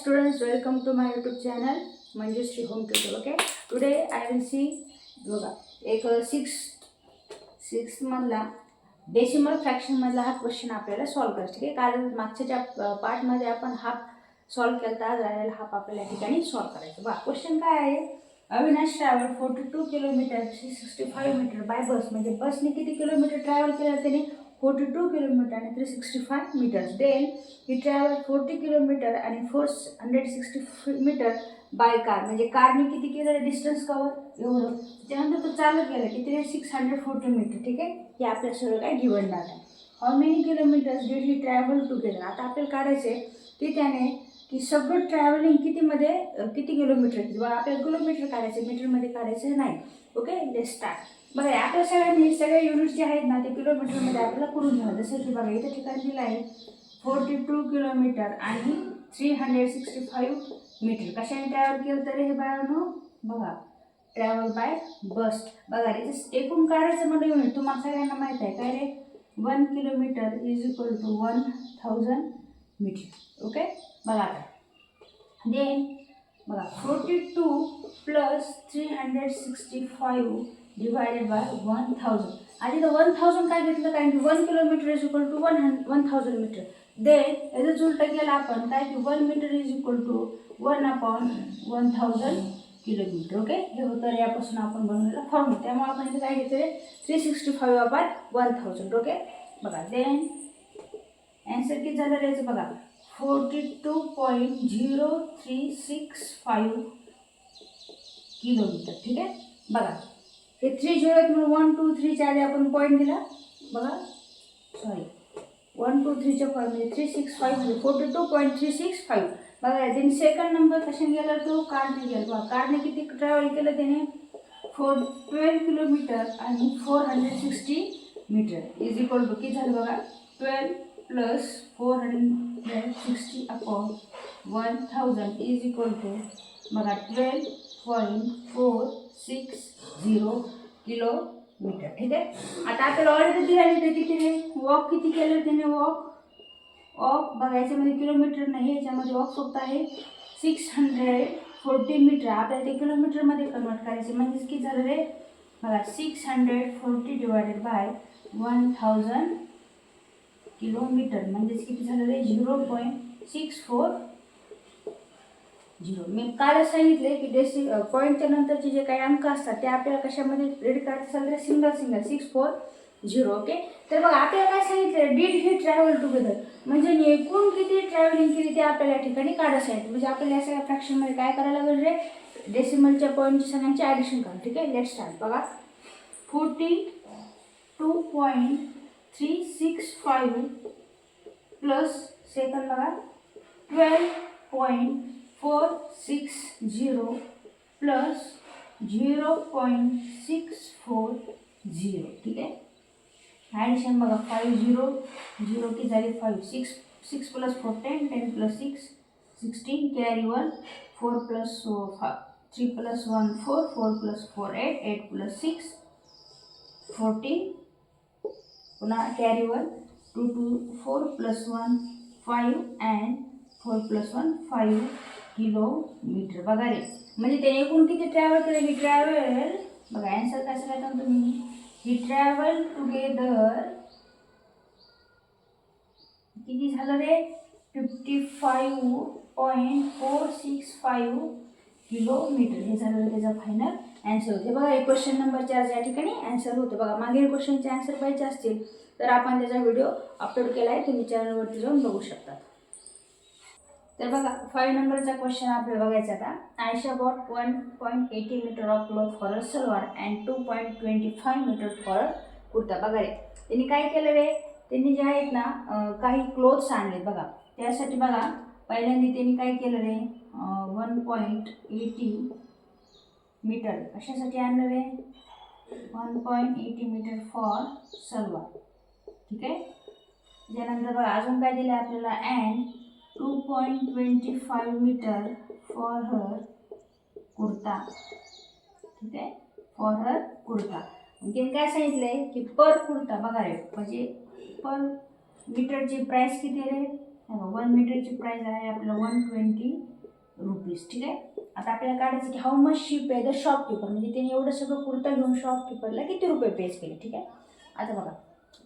students, welcome to my YouTube channel Manjushri Home Tutor. Okay, today I will see बघा एक six मधला decimal fraction मधला हा question आपल्याला सॉल्व करायचा आहे. कारण मागच्या ज्या पार्टमध्ये आपण हाफ सॉल्व केला तर राहिलेला हाफ आपल्याला या ठिकाणी सॉल्व करायचा. बघा क्वेश्चन काय आहे, Avinash travel 42 kilometre 365 metre by bus. म्हणजे बसने किती किलोमीटर ट्रॅव्हल केलं त्याने 42 किलोमीटर आणि 365 metres. Then he travel 40 kilometre आणि 460 मीटर बाय कार. म्हणजे कारने किती केलं डिस्टन्स कवर एवढं. त्यानंतर तो चालत गेला किती 640 मीटर. ठीक आहे, हे आपल्या सगळं काय गिवन डाटा आहे. How many kilometres did he travel together. आता आपल्याला काढायचे की त्याने की सगळं ट्रॅव्हलिंग कितीमध्ये किती किलोमीटर किंवा आपल्याला किलोमीटर काढायचं मीटरमध्ये काढायचं नाही. Okay, let's start. बघा आपल्या सगळ्यांनी सगळे युनिट्स जे आहेत ना ते किलोमीटरमध्ये आपल्याला करून घ्यावं. जसं की बघा इथं ठिकाणी दिलं आहे 42 किलोमीटर आणि 365 मीटर. कशाने ट्रॅव्हल केलं तरी हे बाळांनो बघा ट्रॅव्हल बाय बस. बघा इथे एकूण काढायचं म्हणजे युनिट तुम्हाला सगळ्यांना माहीत आहे काय रे, 1 kilometre is equal to 1000 metre. Okay, बघा आता देन बघा 42 प्लस 365 डिवायडेड बाय 1000. आधी तर 1000 काय घेतलं कारण की 1 kilometre is equal to 1000 metre. Then याचं उलटं केलं आपण काय की 1 metre is equal to 1/1000 kilometre. Okay, हे होतं यापासून आपण बनवलेला फॉर्म्युला. त्यामुळे आपण इथे काय घेतले 365/1000. ओके, बघा देन आन्सर किती झालं याचं बघा 42.0365 किलोमीटर. ठीक आहे, बघा हे 3 0 म्हणून 1 2 3 च्या आधी आपण पॉईंट दिला. बघा सॉरी 1 2 3 च्या पॉईंट म्हणजे 365 म्हणजे 42.365. बघा देन सेकंड नंबर कशाने गेला तो कारने गेला. बघा कारने किती ट्रॅव्हल केलं त्याने 12 किलोमीटर आणि 460 मीटर इज इक्वल टू किती झालं बघा 12 plus 460 upon 1000 is equal to बघा 12.460 किलोमीटर. ठीक आहे, आता आपल्याला ऑलरेडी दिलेलं ते किती रे वॉक किती केलं त्याने वॉक बघा याच्यामध्ये किलोमीटर नाही, याच्यामध्ये वॉक फक्त आहे 640 मीटर. आपल्याला ते किलोमीटरमध्ये कन्वर्ट करायचे म्हणजेच किती झालं रे बघा 640 डिवायडेड बाय 1000 किलोमीटर म्हणजेच किती झालं रे 0.640. मी काल सांगितले की पॉईंटच्या नंतरचे जे काही अंक असतात ते आपल्याला कशामध्ये रीड करायचं असेल तर सिंगल 640. ओके, तर बघा आपल्याला काय सांगितलं डिड ही ट्रॅव्हल टुगेदर म्हणजे एकूण किती ट्रॅव्हलिंग केली ते आपल्याला या ठिकाणी काढायचं सांगितलं. म्हणजे आपल्याला या सगळ्या फ्रॅक्शनमध्ये काय करायला लागेल रे डेसिमलच्या पॉईंटची सगळ्यांची ॲडिशन करा. ठीक आहे, लेट्स स्टार्ट. बघा 42.365 प्लस सेकंड बघा 12.460 प्लस 0.640. ठीक आहे, ॲडिशन बघा 5 0 0 की झाली 5 6 plus 4 10 10 plus 6 16 carry 1 4 plus 3 plus 1 4 4 plus 4 8 8 plus 6 14 पुन्हा carry 1 2 2 4 plus 1 5 and 4 plus 1 5 kilometre. बघा रे म्हणजे त्याने एकूण किती ट्रॅव्हल केलं ही ट्रॅव्हल बघा आन्सर कसं करता तुम्ही ही ट्रॅव्हल टुगेदर किती झालं रे 55.465 किलोमीटर. हे झालं त्याचा फायनल आन्सर होते. बघा हे क्वेश्चन नंबर 4 या ठिकाणी आन्सर होतं. बघा मागील क्वेश्चनचे आन्सर पाहिजे असतील तर आपण त्याचा व्हिडिओ अपलोड केला आहे, तुम्ही चॅनलवरती जाऊन बघू शकता. तर बघा 5 नंबरचा क्वेश्चन आपल्याला बघायचा आता. Ayesha bought 1.80 metre of cloth for a salwar and 2.25 metre for a kurta. बघा रे त्यांनी काय केलं रे त्यांनी जे आहेत ना काही क्लोथ्स आणले. बघा त्यासाठी बघा पहिल्यांदा त्यांनी काय केलं रे 1.80 मीटर कशासाठी आणलं रे 1.80 मीटर फॉर सलवार. ठीक आहे, त्यानंतर बघा अजून काय दिलं आपल्याला and 2.25 metre for her kurta. ठीक आहे, फॉर हर कुर्ता. आणखीन काय सांगितलंय की पर कुर्ता बघा रे म्हणजे पर मीटरची प्राईस किती रे 1 मीटरची प्राईस आहे आपल्याला 120 रुपीज. ठीक आहे. आता आपल्याला काढायचं की how much she pay the shopkeeper, म्हणजे त्याने एवढं सगळं कुर्ता घेऊन शॉपकीपरला किती रुपये पेज केले. ठीक आहे. आता बघा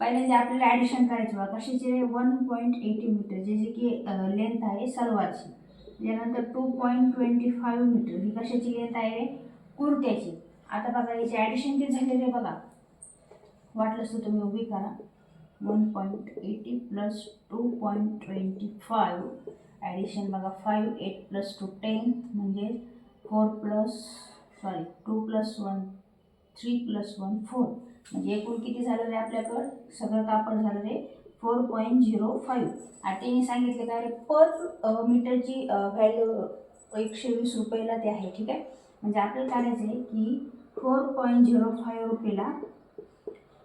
पहिल्यांदा आपल्याला ॲडिशन करायचं बघा कशाचे 1.80 मीटर जे की लेंथ आहे सलवारची. त्यानंतर 2.25 मीटर ही कशाची लेंथ आहे रे कुर्त्याची. आता बघा याचे ॲडिशन किती झाले रे बघा, वाटलंच तर तुम्ही उभी करा. 1.80 प्लस 2.25 ॲडिशन बघा 5, 8 प्लस 2 10 म्हणजे 4 प्लस 2 प्लस 1 3 प्लस 1 4 म्हणजे एकूण किती झालं रे आपल्याकडं सगळं कापड झालं रे 4.05. आणि त्यांनी सांगितले काय रे पर मीटरची व्हॅल्यू 120 रुपयाला ते आहे. ठीक आहे. म्हणजे आपल्याला काढायचं आहे की 4.05 रुपयाला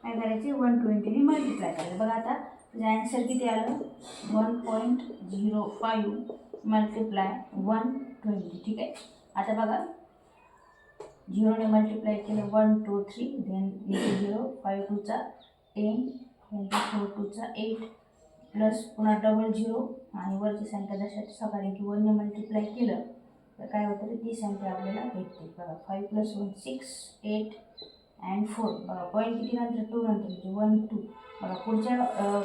काय करायचे 120ने मल्टिप्लाय करायचं. बघा आता तुझं ॲन्सर किती आलं 1.05 मल्टिप्लाय 120. ठीक आहे. आता बघा 0ने मल्टिप्लाय केलं 1 2 3 देन इथे 0 5 2 चा 10 4 2 चा 8 प्लस पुन्हा डबल 0 आणि वरची संख्या जशाची सकाळी की 1ने मल्टिप्लाय केलं तर काय होतं ती संख्या आपल्याला भेटते. बघा 5 प्लस 1 6 8 अँड 4. बघा पॉईंट किती नंतर 2 नंतर म्हणजे 1 2. बघा पुढच्या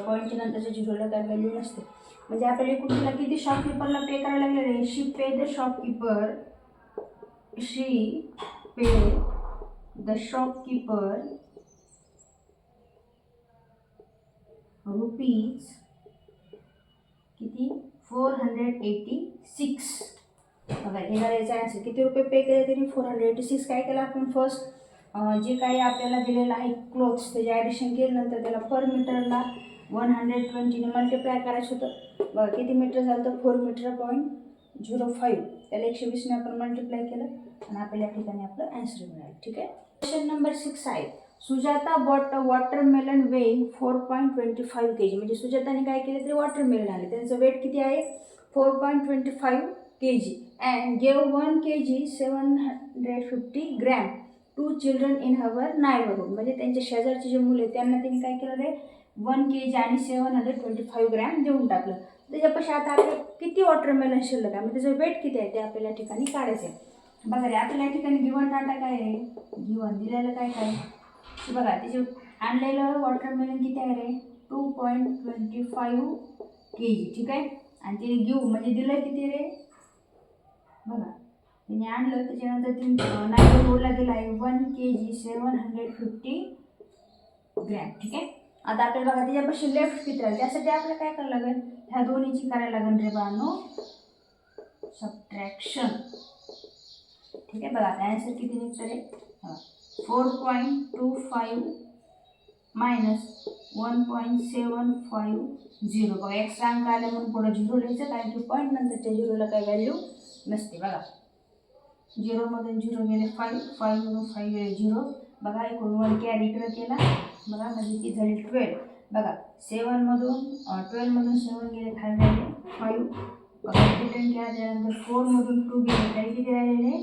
पॉईंटच्या नंतरच्या झिरोला काय व्हॅल्यू नसते. म्हणजे आपल्याला एकूण तुला किती शॉपकीपरला पे करायला लागले रे she pay the shopkeeper she pay the shopkeeper rupees किती 486. बघा हे करायचं आन्सर किती रुपये पे केले त्यांनी 486. काय केलं आपण फर्स्ट जे काही आपल्याला दिलेलं आहे क्लोथ्स त्याचे ॲडिशन केल्यानंतर त्याला पर मीटरला 120ने मल्टिप्लाय करायचं होतं. बघा किती मीटर झालं तर 4 मीटर पॉईंट 05 त्याला 120ने आपण मल्टिप्लाय केलं आणि आपल्याला या ठिकाणी आपलं ॲन्सर मिळालं. ठीक आहे. क्वेश्चन नंबर 6 आहे Sujata bought a watermelon weighing 4.25 kg. म्हणजे सुजाताने काय केलं ते वॉटरमेलन आले त्यांचं वेट किती आहे 4.25 kg and gave 1 kg 750 gram to children in her neighbourhood. म्हणजे त्यांच्या शेजारचे जे मुलं आहेत त्यांना त्यांनी काय केलं रे 1 kg आणि 725 ग्रॅम देऊन टाकलं. त्याच्यापाशी आता आपल्याला किती वॉटरमेलन शिल्लक आहे म्हणजे त्याचं वेट किती आहे ते आपल्याला या ठिकाणी काढायचं आहे. बघा रे आपल्याला या ठिकाणी गिवन डाटा काय आहे गिवन दिलेलं काय काय बघा त्याचे आणलेलं वॉटरमेलन किती आहे रे 2.25 kg. ठीक आहे. आणि ते घेऊ म्हणजे दिलं किती रे बघा त्याने आणलं त्याच्यानंतर ते नायबरहूडला दिलं आहे 1 kg 750 ग्रॅम. ठीक आहे. आता आपल्याला बघा त्याच्यापाशी लेफ्ट किती राहील त्यासाठी आपल्याला काय करावं लागेल ह्या दोन्हीची करायला लागेल रे बानो सबट्रॅक्शन. ठीक आहे. बघा आता ॲन्सर किती निघतं रे 4.25 मायनस 1.750. बघा एक्स्ट्रा अंक आले म्हणून पुढं झिरो लिहायचं कारण की पॉईंट नंतरच्या झिरोला काही व्हॅल्यू नसते. बघा 0मधून 0 गेले 5 5मधून 5 गेले 0. बघा एकूण 1 कॅरी इकडं केला बघा म्हणजे ती झाली 12. बघा 7मधून 12मधून 7 गेले खाली राहिले 5. बघा रिटर्न केला त्यानंतर 4मधून 2 गेले काही किती राहिलेले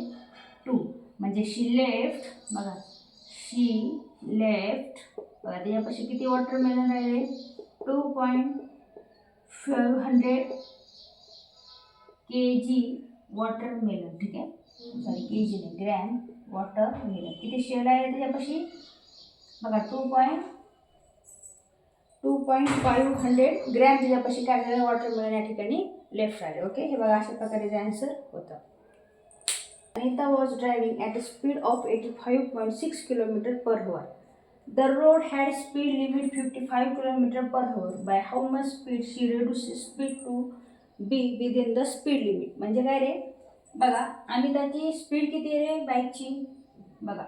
2. म्हणजे शी लेफ्ट बघा शी लेफ्ट बघा त्याच्यापाशी किती वॉटरमेलन राहिले 2.500 kg वॉटरमेलन. ठीक आहे. सॉरी kg नाही ग्रॅम वॉटरमेलन. किती शेड आहे त्याच्यापाशी बघा 2.500 ग्रॅम त्याच्यापाशी काय झालं वॉटरमेलन या ठिकाणी लेफ्ट राहिले. ओके. हे बघा अशा प्रकारे आन्सर होतं. Anita was driving at a speed of 85.6 km per hour. The road had speed limit 55 km per hour. By how much speed she reduced speed to be within the speed limit. म्हणजे काय रे बघा अनिताची speed किती आहे रे बाईकची बघा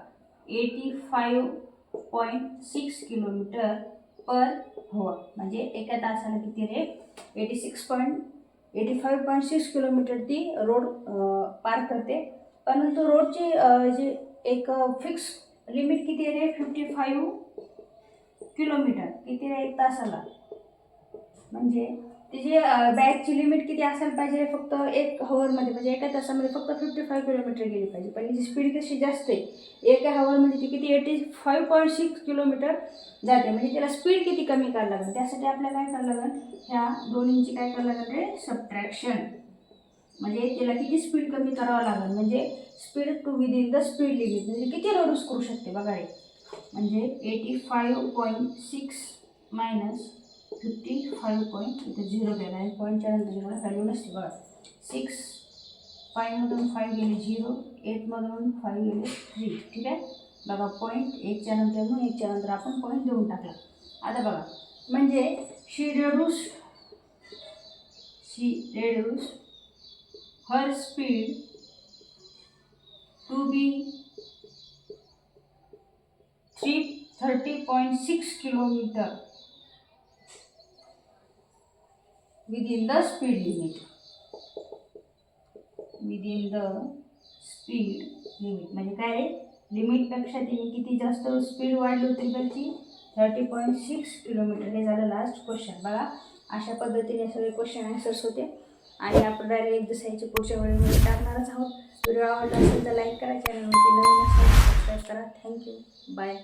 85.6 kilometre पर hover. म्हणजे एका तासाला किती रे 85.6 किलोमीटर ती रोड पार करते. परंतु रोडची जे एक फिक्स लिमिट किती आहे रे 55 किलोमीटर किती रे एक तासाला. म्हणजे तिची बॅगची लिमिट किती असायला पाहिजे फक्त एक हवरमध्ये म्हणजे एका तासामध्ये फक्त 55 किलोमीटर गेली पाहिजे. पण तिची स्पीड कशी जास्त आहे एका हवरमध्ये ती किती 85.6 किलोमीटर जाते. म्हणजे त्याला स्पीड किती कमी करायला लागेल त्यासाठी आपल्याला काय करायला लागेल ह्या दोन्हींची काय करायला लागेल रे सबट्रॅक्शन. म्हणजे त्याला किती स्पीड कमी करावं लागेल, म्हणजे speed to within the speed limit, म्हणजे किती रिड्यूस करू शकते बघा रे. म्हणजे 85.6 मायनस 55 इथे 0 गेला आहे, पॉईंटच्या नंतर मला व्हॅल्यू नसते बघा. 6 5मधून 5 गेले 0, 8मधून 5 गेले 3. ठीक आहे बघा, पॉईंट 1च्या नंतर म्हणून 1च्या नंतर आपण पॉईंट देऊन टाकला. आता बघा, म्हणजे शी reduce her speed to be 30.6 kilometer within the speed limit. म्हणजे काय रे, लिमिटपेक्षा तिने किती जास्त स्पीड वाढली होती त्याची, 30.6 किलोमीटर. हे झालं लास्ट क्वेश्चन. बघा अशा पद्धतीने सगळे क्वेश्चन आन्सर्स होते आणि आपण डायरेक्ट एक्झरसाइजचे पुढच्या वेळेमध्ये टाकणारच आहोत. व्हिडिओ आवडला असेल तर लाईक करा, चॅनलवरती नवीन असेल सबस्क्राईब करा. Thank you, bye.